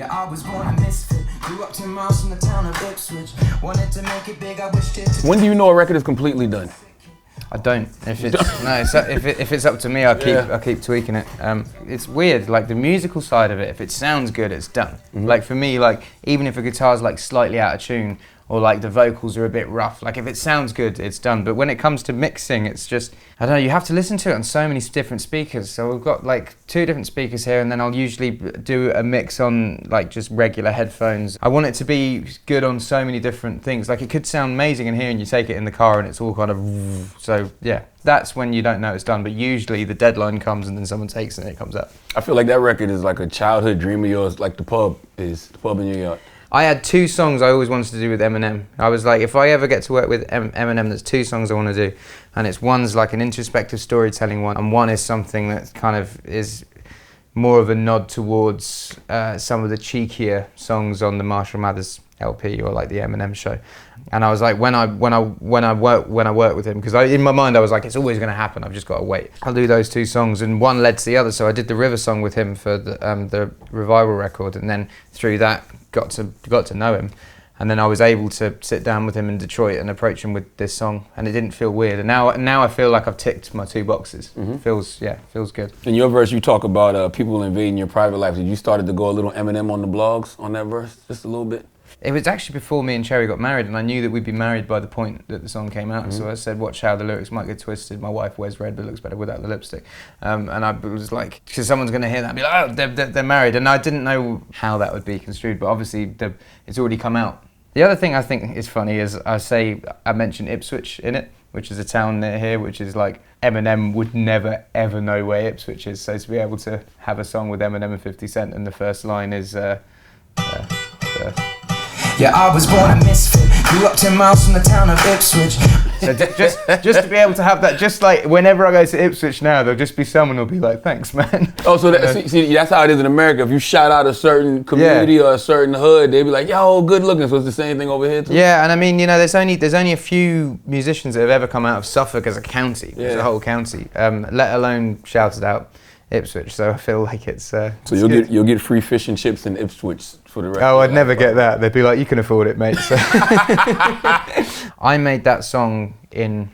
Yeah, I was born a misfit. Grew up 10 miles from the town of Ipswich. Wanted to make it big, I wished it to. When do you know a record is completely done? I don't. If it's up to me, I keep tweaking it. It's weird, like the musical side of it. If it sounds good, it's done. Mm-hmm. Like for me, like even if a guitar's like slightly out of tune or like the vocals are a bit rough, like if it sounds good, it's done. But when it comes to mixing, it's just, I don't know. You have to listen to it on so many different speakers. So we've got like 2 different speakers here, and then I'll usually do a mix on like just regular headphones. I want it to be good on so many different things. Like it could sound amazing in here, and you take it in the car, and it's all kind of so yeah. That's when you don't know it's done, but usually the deadline comes and then someone takes it and it comes out. I feel like that record is like a childhood dream of yours, like the pub in New York. I had 2 songs I always wanted to do with Eminem. I was like, if I ever get to work with Eminem, there's 2 songs I want to do. And it's one's like an introspective storytelling one, and one is something that kind of is more of a nod towards some of the cheekier songs on the Marshall Mathers LP or like the Eminem show. And I was like, when I work with him, because in my mind I was like, it's always going to happen. I've just got to wait. I'll do those 2 songs, and one led to the other. So I did the River song with him for the Revival record, and then through that got to know him. And then I was able to sit down with him in Detroit and approach him with this song, and it didn't feel weird. And now I feel like I've ticked my 2 boxes. Mm-hmm. Feels good. In your verse, you talk about people invading your private life. Did you started to go a little Eminem on the blogs on that verse, just a little bit? It was actually before me and Cherry got married, and I knew that we'd be married by the point that the song came out. Mm-hmm. So I said, watch how the lyrics might get twisted. My wife wears red but looks better without the lipstick. And I was like, because someone's going to hear that and be like, oh, they're married. And I didn't know how that would be construed, but obviously it's already come out. The other thing I think is funny is I mentioned Ipswich in it, which is a town near here, which is like, Eminem would never ever know where Ipswich is. So to be able to have a song with Eminem and 50 Cent, and the first line is... Yeah, I was born a misfit. Grew up 10 miles from the town of Ipswich. So just to be able to have that, just like whenever I go to Ipswich now, there'll just be someone who'll be like, thanks, man. Oh, so see, that's how it is in America. If you shout out a certain community or a certain hood, they'll be like, yo, good looking. So it's the same thing over here too? Yeah, and I mean, there's only a few musicians that have ever come out of Suffolk as a county, as a whole county, let alone shouted out Ipswich. So I feel like it's so you'll get free fish and chips in Ipswich for the rest. Oh, I'd never get that. They'd be like, you can afford it, mate. So I made that song in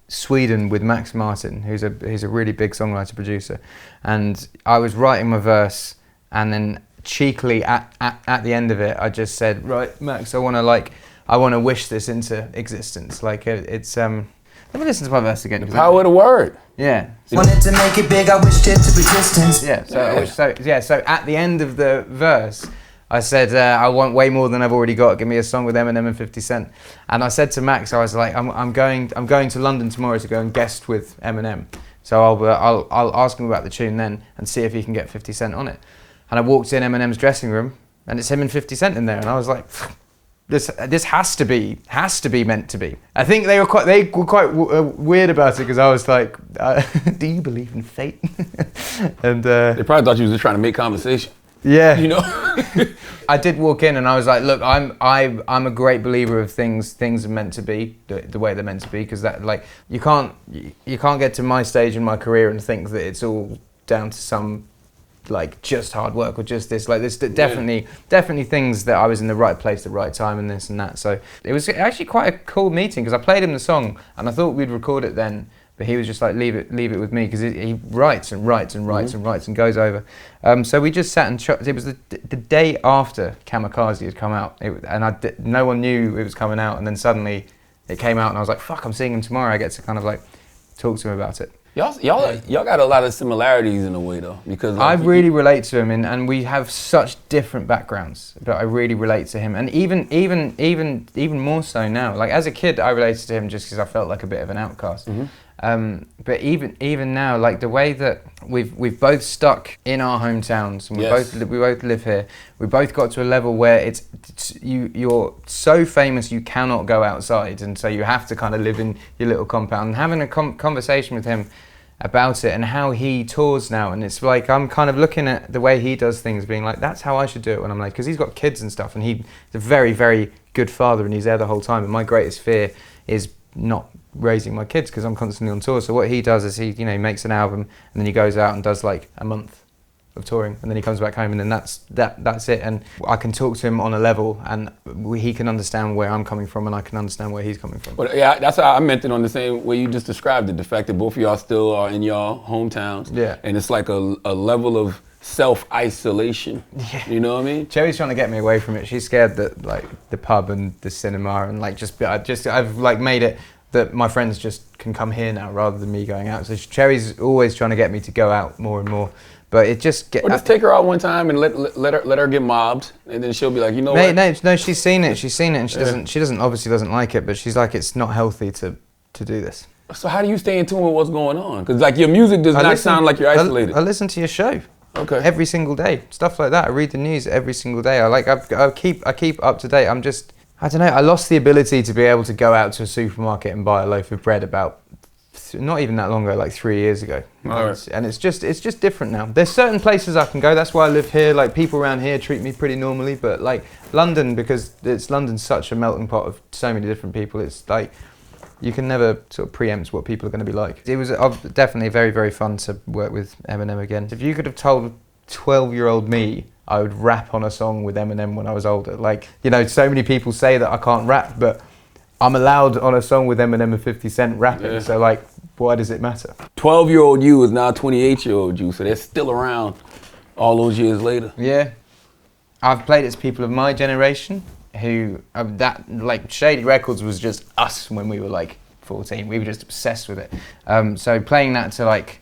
Sweden with Max Martin, who's a really big songwriter producer, and I was writing my verse, and then cheekily at the end of it, I just said, right, Max, I want to wish this into existence. Like it's let me listen to my verse again. The power of the word. Yeah. Wanted to make it big, I wished it to existence. Yeah. So at the end of the verse, I said, I want way more than I've already got. Give me a song with Eminem and 50 Cent. And I said to Max, I was like, I'm going to London tomorrow to go and guest with Eminem. So I'll ask him about the tune then and see if he can get 50 Cent on it. And I walked in Eminem's dressing room, and it's him and 50 Cent in there, and I was like, This has to be meant to be. I think they were quite weird about it, because I was like, do you believe in fate? And they probably thought you was just trying to make conversation. Yeah, you know. I did walk in and I was like, look, I'm a great believer of things are meant to be the way they're meant to be, because that, like, you can't get to my stage in my career and think that it's all down to some, like, just hard work or just this. Like, there's definitely things that I was in the right place at the right time and this and that. So it was actually quite a cool meeting, because I played him the song and I thought we'd record it then, but he was just like, leave it with me, because he writes and writes and writes and writes and goes over. So we just sat and it was the day after Kamikaze had come out, no one knew it was coming out, and then suddenly it came out and I was like, fuck, I'm seeing him tomorrow. I get to kind of like talk to him about it. Y'all got a lot of similarities in a way though, because I really relate to him, and we have such different backgrounds, but I really relate to him, and even more so now. Like, as a kid, I related to him just because I felt like a bit of an outcast. Mm-hmm. But even now, like the way that we've both stuck in our hometowns, and we both live here. We both got to a level where you're so famous you cannot go outside, and so you have to kind of live in your little compound. And having a conversation with him about it and how he tours now, and it's like I'm kind of looking at the way he does things, being like, that's how I should do it when I'm like, because he's got kids and stuff, and he's a very, very good father, and he's there the whole time. And my greatest fear is not raising my kids, because I'm constantly on tour. So what he does is he makes an album, and then he goes out and does like a month of touring, and then he comes back home, and then that's it. And I can talk to him on a level, and he can understand where I'm coming from, and I can understand where he's coming from. But yeah, that's how I meant it on the same way you just described it. The fact that both of y'all still are in y'all hometowns. Yeah. And it's like a level of self-isolation. Yeah. You know what I mean? Cherry's trying to get me away from it. She's scared that like the pub and the cinema and like I've like made it that my friends just can come here now rather than me going out. So Cherry's always trying to get me to go out more and more. But it just Or just take her out one time and let her get mobbed, and then she'll be like, you know what? No, she's seen it, and she obviously doesn't like it, but she's like, it's not healthy to do this. So how do you stay in tune with what's going on? Because like your music does not sound like you're isolated. I listen to your show. Okay. Every single day, stuff like that. I read the news every single day. I keep up to date. I don't know. I lost the ability to be able to go out to a supermarket and buy a loaf of bread about not even that long ago, like 3 years ago. Right. And it's just different now. There's certain places I can go. That's why I live here. Like people around here treat me pretty normally, but like London, because London's such a melting pot of so many different people. It's like you can never sort of preempt what people are going to be like. It was definitely very, very fun to work with Eminem again. If you could have told 12-year-old me I would rap on a song with Eminem when I was older, like, you know, so many people say that I can't rap, but I'm allowed on a song with Eminem and 50 Cent rapping, Yeah. so like, why does it matter? 12-year-old you is now 28-year-old you, so they're still around all those years later. Yeah. I've played it to people of my generation who, like Shady Records was just us when we were like 14. We were just obsessed with it. So playing that to like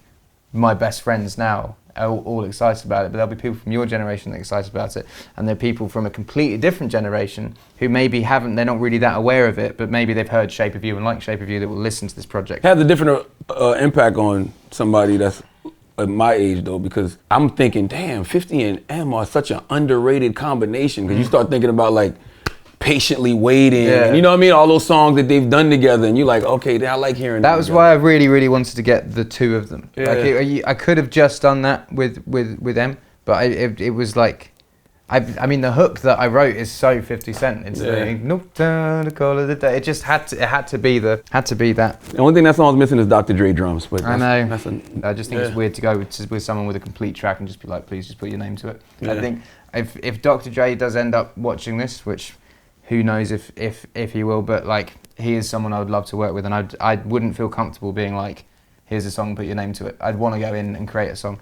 my best friends now are all excited about it, but there'll be people from your generation that are excited about it, and there are people from a completely different generation who maybe they're not really that aware of it, but maybe they've heard Shape of You and like Shape of You that will listen to this project. It has a different impact on somebody that's at my age though, because I'm thinking, damn, 50 and M are such an underrated combination, because you start thinking about like Patiently Waiting, and you know what I mean, all those songs that they've done together, and you're like, okay, I like hearing that. That was why I really, really wanted to get the two of them. Yeah. Like I could have just done that with them, but it was like, I mean, the hook that I wrote is so 50 Cent. It's like, "Knock down the call of the day." It just had to be that. The only thing that song's missing is Dr. Dre drums, but I know. I I just think it's weird to go with someone with a complete track and just be like, please just put your name to it. Yeah. I think if Dr. Dre does end up watching this, which who knows if he will, but like he is someone I would love to work with, and I wouldn't feel comfortable being like, here's a song, put your name to it. I'd want to go in and create a song.